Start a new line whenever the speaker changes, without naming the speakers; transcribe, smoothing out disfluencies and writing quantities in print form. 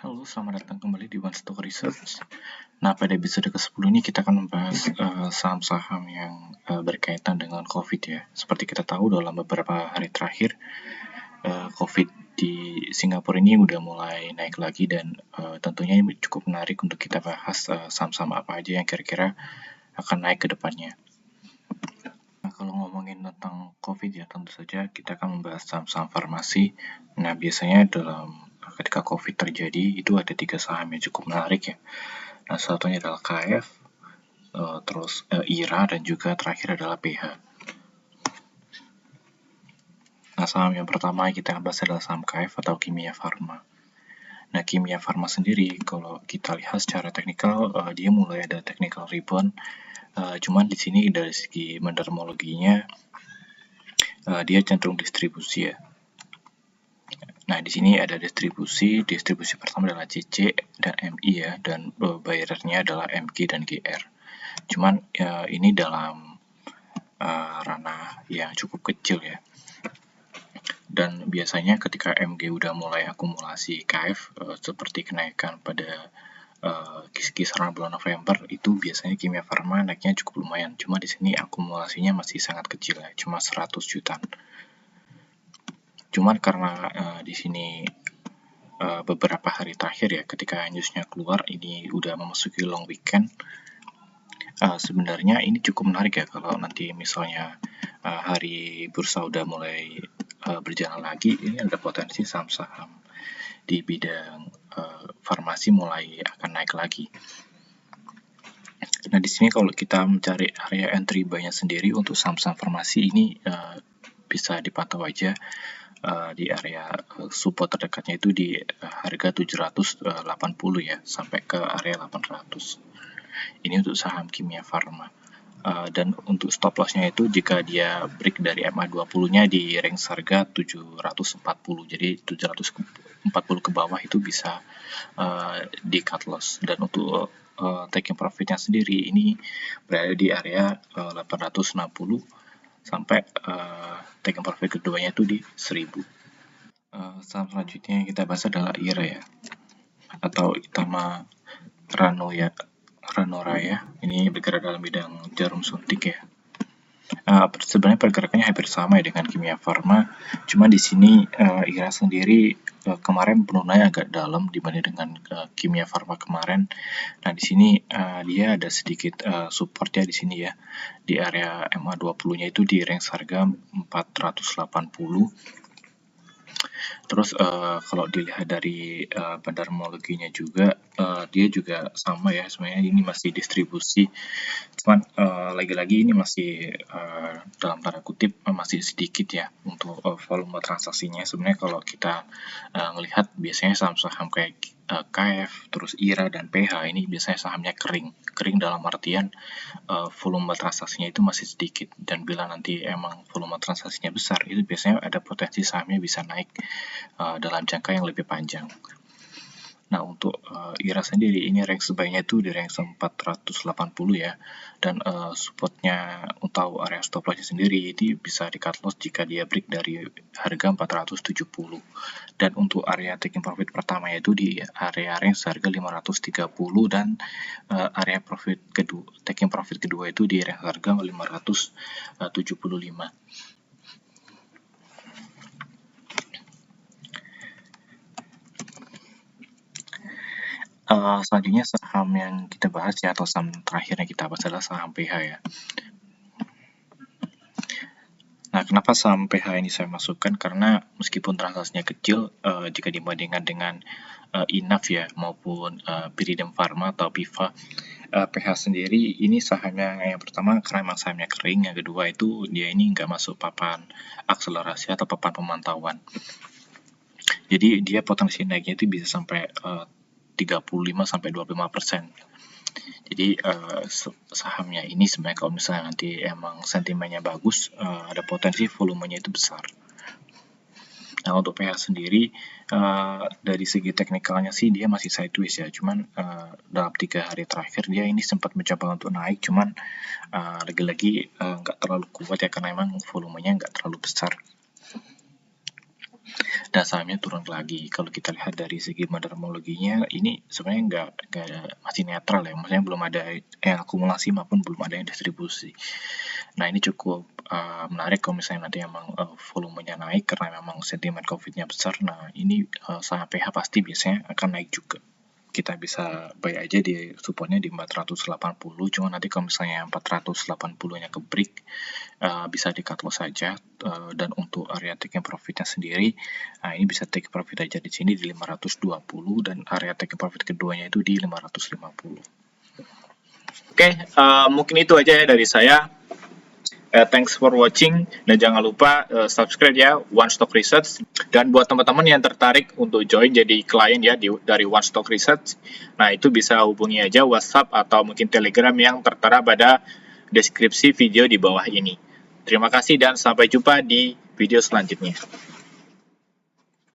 Halo, selamat datang kembali di One Stock Research. Nah, pada episode ke-10 ini kita akan membahas saham-saham yang berkaitan dengan COVID ya. Seperti kita tahu dalam beberapa hari terakhir, COVID di Singapura ini udah mulai naik lagi dan tentunya ini cukup menarik untuk kita bahas saham-saham apa aja yang kira-kira akan naik ke depannya. Nah, kalau ngomongin tentang COVID ya, tentu saja kita akan membahas saham-saham farmasi. Nah, biasanya ketika COVID terjadi, itu ada 3 saham yang cukup menarik ya. Nah, satunya adalah KF, terus IRA, dan juga terakhir adalah PH. Nah, saham yang pertama yang kita bahas adalah saham KF atau Kimia Farma. Nah, Kimia Farma sendiri, kalau kita lihat secara teknikal, dia mulai ada technical rebound. Cuman di sini dari segi mendermologinya, dia cenderung distribusi ya. Nah, di sini ada distribusi pertama adalah CC dan MI ya, dan buyernya adalah MG dan GR. Cuman ini dalam ranah yang cukup kecil ya. Dan biasanya ketika MG udah mulai akumulasi KF seperti kenaikan pada kisaran bulan November, itu biasanya Kimia Farma naiknya cukup lumayan. Cuma di sini akumulasinya masih sangat kecil ya, cuma 100 jutaan. Cuman karena di sini beberapa hari terakhir ya, ketika newsnya keluar ini udah memasuki long weekend, sebenarnya ini cukup menarik ya kalau nanti misalnya hari bursa udah mulai berjalan lagi, ini ada potensi saham-saham di bidang farmasi mulai akan naik lagi. Nah, di sini kalau kita mencari area entry buy-nya sendiri untuk saham-saham farmasi ini bisa dipantau aja di area support terdekatnya itu di harga 780 ya, sampai ke area 800. Ini untuk saham Kimia Farma. Dan untuk stop loss-nya itu jika dia break dari MA20-nya di range harga 740. Jadi 740 ke bawah itu bisa di cut loss. Dan untuk taking profit-nya sendiri ini berada di area 860 sampai taking profit keduanya itu di 1000. Saham selanjutnya yang kita bahas adalah IRA ya, atau Itama Ranoraya. Ini bergerak dalam bidang jarum suntik ya. Sebenarnya pergerakannya hampir sama ya dengan Kimia Farma, cuma di sini IRA sendiri kemarin penurunannya agak dalam dibanding dengan Kimia Farma kemarin. Nah, di sini dia ada sedikit supportnya di sini ya, di area MA20-nya itu di range harga 480. Terus kalau dilihat dari bandarmologinya juga, dia juga sama ya, sebenarnya ini masih distribusi. Cuman lagi-lagi ini masih dalam tanda kutip masih sedikit ya untuk volume transaksinya. Sebenarnya kalau kita melihat biasanya saham-saham kayak KF, terus IRA dan PH ini biasanya sahamnya kering dalam artian volume transaksinya itu masih sedikit, dan bila nanti emang volume transaksinya besar, itu biasanya ada potensi sahamnya bisa naik dalam jangka yang lebih panjang. Nah, untuk IRA sendiri ini range buy-nya itu di range 480 ya, dan supportnya untuk area stop loss sendiri itu bisa di cut loss jika dia break dari harga 470. Dan untuk area taking profit pertama itu di area range harga 530, dan area profit kedua, taking profit kedua itu di range harga 575. Selanjutnya saham yang kita bahas ya, atau saham terakhir yang kita bahas adalah saham PH ya. Nah, kenapa saham PH ini saya masukkan? Karena meskipun transaksinya kecil jika dibandingkan dengan Inaf ya, maupun Piridem Pharma atau PIVA, PH sendiri ini sahamnya yang pertama karena memang sahamnya kering, yang kedua itu dia ini nggak masuk papan akselerasi atau papan pemantauan. Jadi dia potensi naiknya itu bisa sampai 35-25%. Jadi sahamnya ini sebenarnya kalau misalnya nanti emang sentimennya bagus, ada potensi volumenya itu besar. Nah, untuk PH sendiri dari segi teknikalnya sih dia masih sideways ya, cuman dalam 3 hari terakhir dia ini sempat mencoba untuk naik, cuman lagi-lagi nggak terlalu kuat ya, karena emang volumenya nggak terlalu besar. dan sahamnya turun lagi. Kalau kita lihat dari segi fundamentologinya, ini sebenarnya masih netral ya, maksudnya belum ada yang akumulasi maupun belum ada yang distribusi. Nah, ini cukup menarik kalau misalnya nanti emang volumenya naik karena memang sentimen COVID-nya besar. Nah, ini saham PH pasti biasanya akan naik juga. Kita bisa buy aja di supportnya di 480, cuma nanti kalau misalnya 480-nya ke break, bisa di cut loss saja. Dan untuk area taking profitnya sendiri, ini bisa take profit aja di sini di 520, dan area taking profit keduanya itu di 550. Oke, mungkin itu aja ya dari saya. Thanks for watching, dan jangan lupa subscribe ya One Stock Research. Dan buat teman-teman yang tertarik untuk join jadi klien ya dari One Stock Research, nah itu bisa hubungi aja WhatsApp atau mungkin Telegram yang tertera pada deskripsi video di bawah ini. Terima kasih dan sampai jumpa di video selanjutnya.